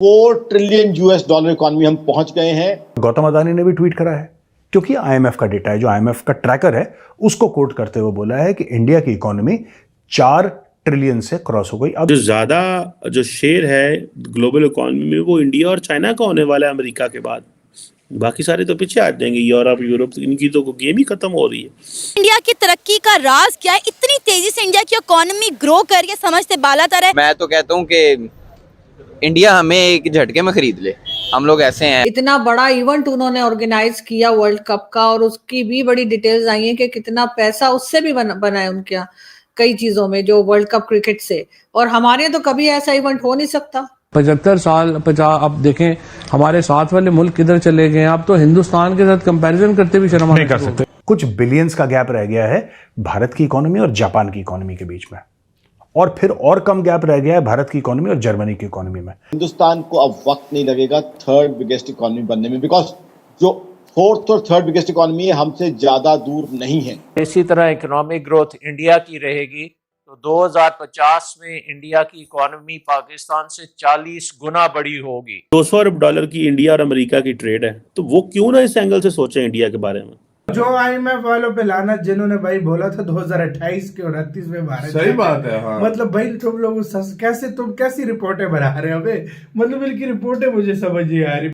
$4 trillion economy हम पहुंच गए हैं। गौतम अदानी ने भी ट्वीट करा है, क्योंकि आईएमएफ का डेटा है, जो आईएमएफ का ट्रैकर है, उसको कोट करते हुए बोला है कि इंडिया की इकोनॉमी 4 ट्रिलियन से क्रॉस हो गई। अब जो ज्यादा जो शेयर है ग्लोबल इकोनॉमी में वो इंडिया और चाइना का होने वाला है अमेरिका के बाद। बाकी सारे तो पीछे आ जाएंगे, यूरोप, इनकी तो गेम ही खत्म हो रही है। इंडिया की तरक्की का राज क्या है? इतनी तेजी से इंडिया की इकोनॉमी ग्रो कर रही है, समझते बालातर है। मैं तो कहता हूँ कि इंडिया हमें एक झटके में खरीद ले, हम लोग ऐसे हैं। इतना बड़ा इवेंट उन्होंने ऑर्गेनाइज किया वर्ल्ड कप का, और उसकी भी बड़ी डिटेल्स आई हैं कि कितना पैसा उससे भी बना है उनके यहाँ कई चीजों में, जो वर्ल्ड कप क्रिकेट से। और हमारे यहाँ तो कभी ऐसा इवेंट हो नहीं सकता। 75 साल 50 अब देखें हमारे साथ वाले मुल्क किधर चले गए। आप तो हिंदुस्तान के साथ कंपैरिजन करते भी शर्म नहीं कर सकते। कुछ बिलियंस का गैप रह गया है भारत की इकोनॉमी और जापान की इकोनॉमी के बीच में, और फिर और कम गैप रह गया है भारत की इकोनॉमी और जर्मनी की इकोनॉमी में। हिंदुस्तान को अब वक्त नहीं लगेगा थर्ड बिगेस्ट इकोनॉमी बनने में, बिकॉज जो फोर्थ और थर्ड बिगेस्ट इकोनॉमी है हमसे ज्यादा दूर नहीं है। इसी तरह इकोनॉमिक ग्रोथ इंडिया की रहेगी तो 2050 में इंडिया की इकोनॉमी पाकिस्तान से 40 गुना बड़ी होगी। $200 अरब की इंडिया और अमेरिका की ट्रेड है, तो वो क्यों ना इस एंगल से सोचे इंडिया के बारे में। जो आईएमएफ वालों पे लाना, जिन्होंने भाई बोला था 2028 के 29 में भारत, सही बात है। हाँ। मतलब भाई तुम लोग तुम कैसी रिपोर्टें बना रहे हो बे? मतलब इनकी रिपोर्टें मुझे समझ नहीं आ रही।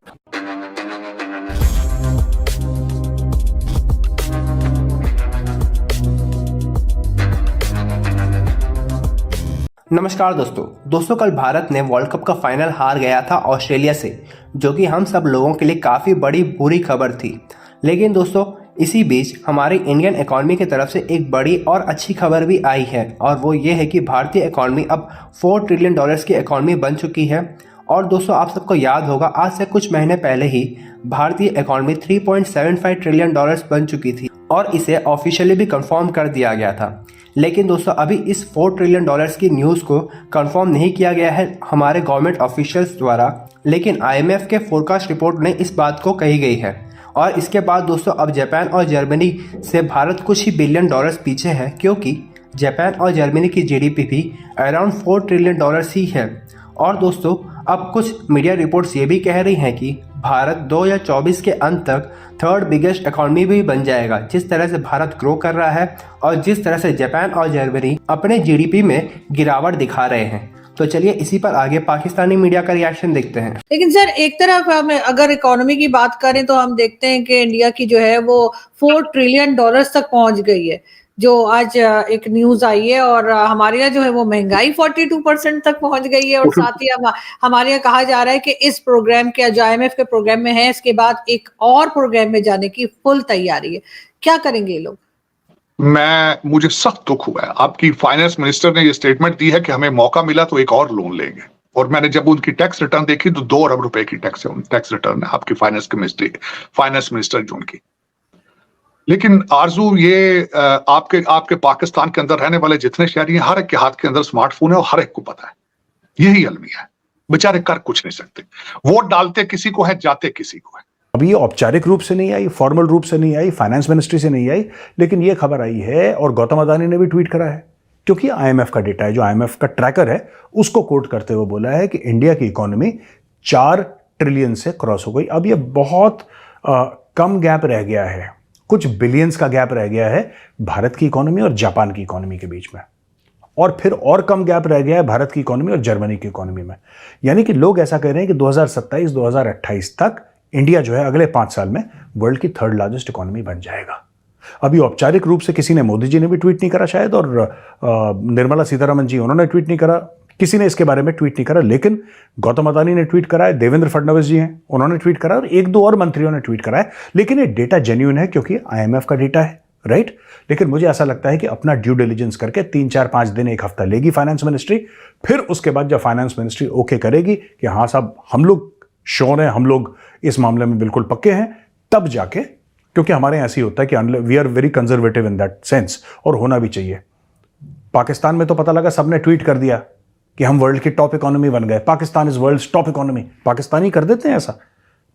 नमस्कार दोस्तों कल भारत ने वर्ल्ड कप का फाइनल हार गया था ऑस्ट्रेलिया से, जो कि हम सब लोगों के लिए काफ़ी बड़ी बुरी खबर थी। लेकिन दोस्तों इसी बीच हमारी इंडियन इकॉनमी की तरफ से एक बड़ी और अच्छी खबर भी आई है, और वो ये है कि भारतीय इकॉनमी अब $4 ट्रिलियन की इकॉनमी बन चुकी है। और दोस्तों आप सबको याद होगा, आज से कुछ महीने पहले ही भारतीय इकॉनमी $3.75 ट्रिलियन बन चुकी थी, और इसे ऑफिशियली भी कंफर्म कर दिया गया था। लेकिन दोस्तों अभी इस $4 ट्रिलियन की न्यूज़ को कंफर्म नहीं किया गया है हमारे गवर्नमेंट ऑफिशियल्स द्वारा, लेकिन आईएमएफ के फोरकास्ट रिपोर्ट में इस बात को कही गई है। और इसके बाद दोस्तों अब जापान और जर्मनी से भारत कुछ ही $बिलियन पीछे है, क्योंकि जापान और जर्मनी की जीडीपी भी अराउंड $4 ट्रिलियन ही है। और दोस्तों अब कुछ मीडिया रिपोर्ट्स ये भी कह रही हैं कि भारत 2024 के अंत तक थर्ड बिगेस्ट इकॉनमी भी बन जाएगा। जिस तरह से भारत ग्रो कर रहा है और जिस तरह से जापान और जर्मनी अपने जीडीपी में गिरावट दिखा रहे हैं। तो चलिए इसी पर आगे पाकिस्तानी मीडिया का रिएक्शन देखते हैं। लेकिन सर एक तरफ हम अगर इकोनॉमी की बात करें तो हम देखते हैं कि इंडिया की जो है वो $4 ट्रिलियन तक पहुंच गई है, जो आज एक न्यूज आई है। और हमारे यहाँ जो है वो महंगाई 42% तक पहुंच गई है। और साथ ही हमारे यहाँ कहा जा रहा है कि इस प्रोग्राम के जो आईएमएफ के प्रोग्राम में है, इसके बाद एक और प्रोग्राम में जाने की फुल तैयारी है। क्या करेंगे ये लोग? मुझे सख्त दुख हुआ है। आपकी फाइनेंस मिनिस्टर ने ये स्टेटमेंट दी है कि हमें मौका मिला तो एक और लोन लेंगे, और मैंने जब उनकी टैक्स रिटर्न देखी तो $2 अरब की टैक्स रिटर्न है आपकी फाइनेंस मिनिस्टर जो उनकी। लेकिन आरजू ये आपके पाकिस्तान के अंदर रहने वाले जितने शहरी हैं, हर एक के हाथ के अंदर स्मार्टफोन है और हर एक को पता है यही अलमिया है। बेचारे कर कुछ नहीं सकते, वोट डालते किसी को है, जाते किसी को है। अभी ये औपचारिक रूप से नहीं आई, फॉर्मल रूप से नहीं आई, फाइनेंस मिनिस्ट्री से नहीं आई, लेकिन ये खबर आई है और गौतम अदानी ने भी ट्वीट करा है, क्योंकि आईएमएफ का डेटा है, जो आईएमएफ का ट्रैकर है, उसको कोट करते हुए बोला है कि इंडिया की इकोनॉमी 4 ट्रिलियन से क्रॉस हो गई। अब ये बहुत कम गैप रह गया है, कुछ बिलियंस का गैप रह गया है भारत की इकोनॉमी और जापान की इकोनॉमी के बीच में, और फिर और कम गैप रह गया है भारत की इकोनॉमी और जर्मनी की इकोनॉमी में। यानी कि लोग ऐसा कह रहे हैं कि 2027-2028 तक इंडिया जो है अगले 5 साल में वर्ल्ड की थर्ड लार्जेस्ट इकोनॉमी बन जाएगा। अभी औपचारिक रूप से किसी ने, मोदी जी ने भी ट्वीट नहीं करा शायद, और निर्मला सीतारमण जी उन्होंने ट्वीट नहीं करा, किसी ने इसके बारे में ट्वीट नहीं करा, लेकिन गौतम अदानी ने ट्वीट करा है, देवेंद्र फडणवीस जी हैं उन्होंने ट्वीट करा, और 1-2 और मंत्रियों ने ट्वीट करा है। लेकिन ये डेटा जेन्युइन है क्योंकि आईएमएफ का डेटा है, राइट। लेकिन मुझे ऐसा लगता है कि अपना ड्यू डिलिजेंस करके 3-4-5 दिन, 1 हफ्ता लेगी फाइनेंस मिनिस्ट्री। फिर उसके बाद जब फाइनेंस मिनिस्ट्री ओके करेगी कि हाँ साहब हम लोग श्योर हैं, हम लोग इस मामले में बिल्कुल पक्के हैं, तब जाके, क्योंकि हमारे यहाँ ऐसे ही होता है कि we are very conservative in that sense, और होना भी चाहिए। पाकिस्तान में तो पता लगा सबने ट्वीट कर दिया कि हम वर्ल्ड की टॉप इकोनॉमी बन गए, Pakistan is world's top economy. Pakistani कर देते हैं ऐसा।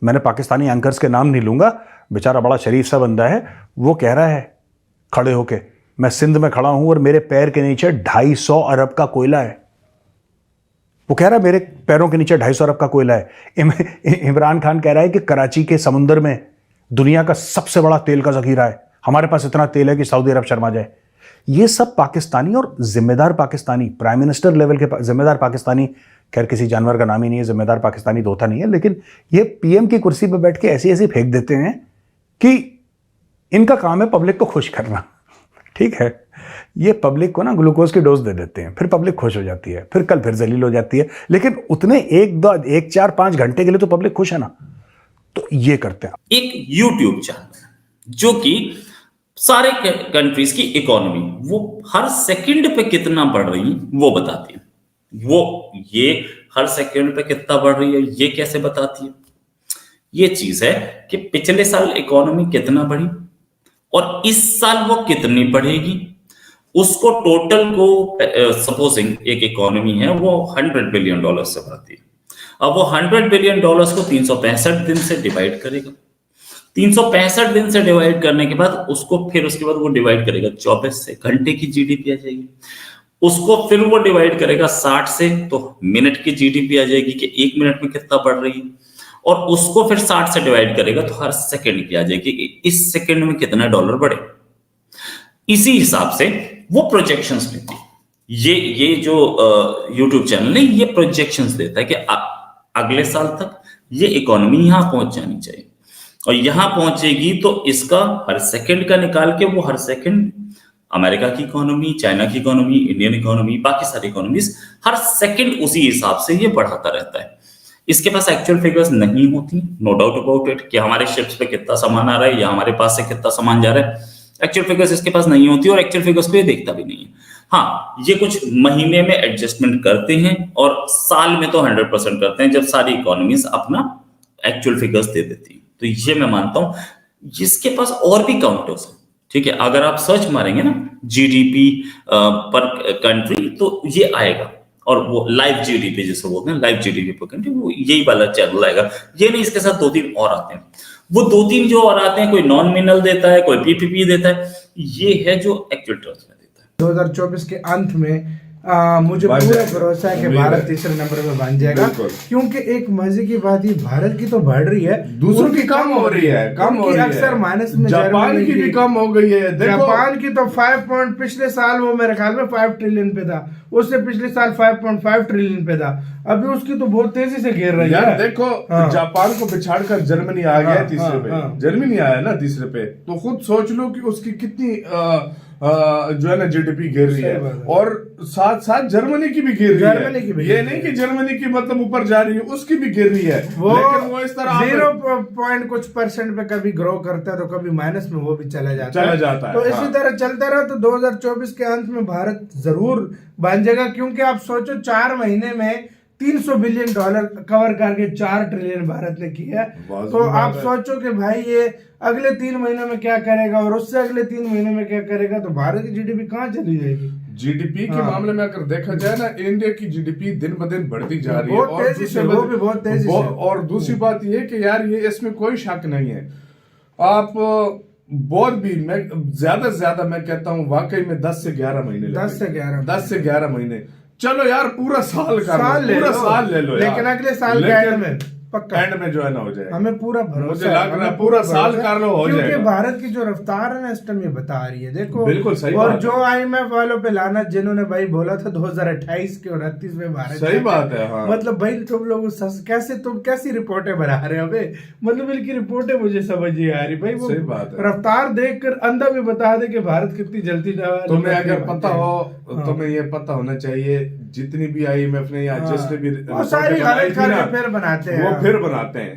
मैंने पाकिस्तानी एंकर्स के नाम नहीं लूंगा, बेचारा बड़ा शरीफ सा बंदा है, वो कह रहा है खड़े होके, मैं सिंध में खड़ा हूं और मेरे पैर के नीचे 250 अरब का कोयला है। वो कह रहा है मेरे पैरों के नीचे 250 अरब का कोयला है। इमरान खान कह रहा है कि कराची के समुंदर में दुनिया का सबसे बड़ा तेल का जखीरा है, हमारे पास इतना तेल है कि सऊदी अरब शर्मा जाए। ये सब पाकिस्तानी और जिम्मेदार पाकिस्तानी, प्राइम मिनिस्टर लेवल के जिम्मेदार पाकिस्तानी, खैर किसी जानवर का नाम ही नहीं है, जिम्मेदार पाकिस्तानी तो होता नहीं है, लेकिन ये पीएम की कुर्सी पर बैठ के ऐसी ऐसी फेंक देते हैं कि इनका काम है पब्लिक को खुश करना। ठीक है, ये पब्लिक को ना ग्लूकोज की डोज दे देते हैं, फिर पब्लिक खुश हो जाती है, फिर कल फिर जलील हो जाती है, लेकिन उतने 1-4-5 घंटे के लिए तो पब्लिक खुश है ना। तो ये करते हैं। एक यूट्यूब चैनल जो कि सारे कंट्रीज की इकोनॉमी वो हर सेकंड पे कितना बढ़ रही है वो बताती है। वो ये हर सेकंड पे कितना बढ़ रही है ये कैसे बताती है? ये चीज है कि पिछले साल इकोनॉमी कितना बढ़ी और इस साल वो कितनी बढ़ेगी, उसको टोटल को सपोजिंग एक इकोनॉमी है वो $100 बिलियन से बढ़ती है। अब वो $100 बिलियन को 365 दिन से डिवाइड करेगा। 365 दिन से डिवाइड करने के बाद उसको फिर उसके बाद वो डिवाइड करेगा 24 से, घंटे की जीडीपी आ जाएगी। उसको फिर वो डिवाइड करेगा 60 से, तो मिनट की जीडीपी आ जाएगी कि 1 मिनट में कितना बढ़ रही है। और उसको फिर 60 से डिवाइड करेगा तो हर सेकंड की आ जाएगी कि इस सेकंड में कितना डॉलर बढ़े। इसी हिसाब से वो प्रोजेक्शंस देती है। ये जो यूट्यूब चैनल है ये प्रोजेक्शंस देता है कि अगले साल तक ये इकोनॉमी यहां पहुंच जानी चाहिए, और यहां पहुंचेगी तो इसका हर सेकंड का निकाल के वो हर सेकंड अमेरिका की इकोनॉमी, चाइना की इकोनॉमी, इंडियन इकोनॉमी, बाकी सारी इकोनॉमीज हर सेकंड उसी हिसाब से ये बढ़ाता रहता है। इसके पास एक्चुअल फिगर्स नहीं होती, नो डाउट अबाउट इट, कि हमारे शिप्स पे कितना सामान आ रहा है या हमारे पास से कितना सामान जा रहा है। एक्चुअल फिगर्स इसके पास नहीं होती और एक्चुअल फिगर्स को ये देखता भी नहीं है। हाँ, ये कुछ महीने में एडजस्टमेंट करते हैं और साल में तो 100% करते हैं जब सारी इकोनॉमीज अपना एक्चुअल फिगर्स दे देती है। तो ये मैं मानता हूं जिसके पास और भी काउंटर्स है। ठीक है, अगर आप सर्च मारेंगे ना जीडीपी पर कंट्री तो ये आएगा, और वो लाइव जीडीपी जिसे बोलते हैं, लाइव जीडीपी पर कंट्री, वो यही वाला चैनल आएगा। ये नहीं, इसके साथ 2-3 और आते हैं। वो 2-3 जो और आते हैं, कोई नॉन मिनरल देता है, कोई पीपीपी देता है, ये है जो एक्चुअल टर्म्स में देता है। 2024 के अंत में मुझे पूरा भरोसा है कि भारत तीसरे नंबर पे बन जाएगा, क्योंकि एक मजे की बात ये भारत की तो बढ़ रही है, दूसरों की कम हो रही है, अक्सर माइनस में। जापान की भी कम हो गई है। जापान की तो 5 पिछले साल वो मेरे ख्याल में 5 ट्रिलियन पे था, उससे पिछले साल 5.5 ट्रिलियन पे था, अभी उसकी तो बहुत तेजी से गिर रही है। देखो जापान को बिछाड़कर जर्मनी आ गया तीसरे पे, जर्मनी आया ना तीसरे पे, तो खुद सोच लो कि उसकी कितनी जो है ना जीडीपी गिर रही है, और साथ साथ जर्मनी की भी गिर रही है। ये नहीं कि जर्मनी की मतलब ऊपर जा रही है, उसकी भी गिर रही है, लेकिन वो इस तरह 0% पे कभी ग्रो करता है तो कभी माइनस में वो भी चला जाता है। तो इसी तरह चलता रहा तो 2024 के अंत में भारत जरूर बन जाएगा, क्योंकि आप सोचो 4 महीने में $300 बिलियन कवर करके 4 ट्रिलियन भारत ने किया। तो आप सोचो कि भाई ये अगले 3 महीनों में क्या करेगा और उससे अगले 3 महीने में क्या करेगा, तो भारत की जीडीपी कहाँ चली जाएगी। जीडीपी के मामले में अगर देखा जाए ना, इंडिया की जीडीपी दिन ब दिन बढ़ती जा रही है, बहुत तेजी से। और दूसरी बात ये कि यार ये इसमें कोई शक नहीं है। आप बहुत भी, मैं ज्यादा से ज्यादा मैं कहता हूँ वाकई में 10 से 11 महीने 10 से 11 महीने, चलो यार पूरा साल ले लो, लेकिन अगले साल के एंड में पक्का एंड में जो है ना हो जाएगा। हमें पूरा भरोसा, मुझे लग रहा है पूरा साल कर लो हो जाएगा, क्योंकि भारत की जो रफ्तार है ना इस टाइम ये बता रही है। देखो बिल्कुल सही और बात जो IMF वालों पे लाना, जिन्होंने भाई बोला था 2028 के 29 में भारत, सही बात है। हाँ। मतलब भाई तुम लोग कैसी रिपोर्टें बना रहे हो बे, मतलब इनकी रिपोर्टें मुझे समझ नहीं आ रही भाई। वो सही बात है, रफ्तार देखकर अंधा भी बता दे कि भारत कितनी जल्दी तुम्हें अगर पता हो, तुम्हें ये पता होना चाहिए जितनी भी IMF ने या जिसने भी सारी फिर बनाते हैं।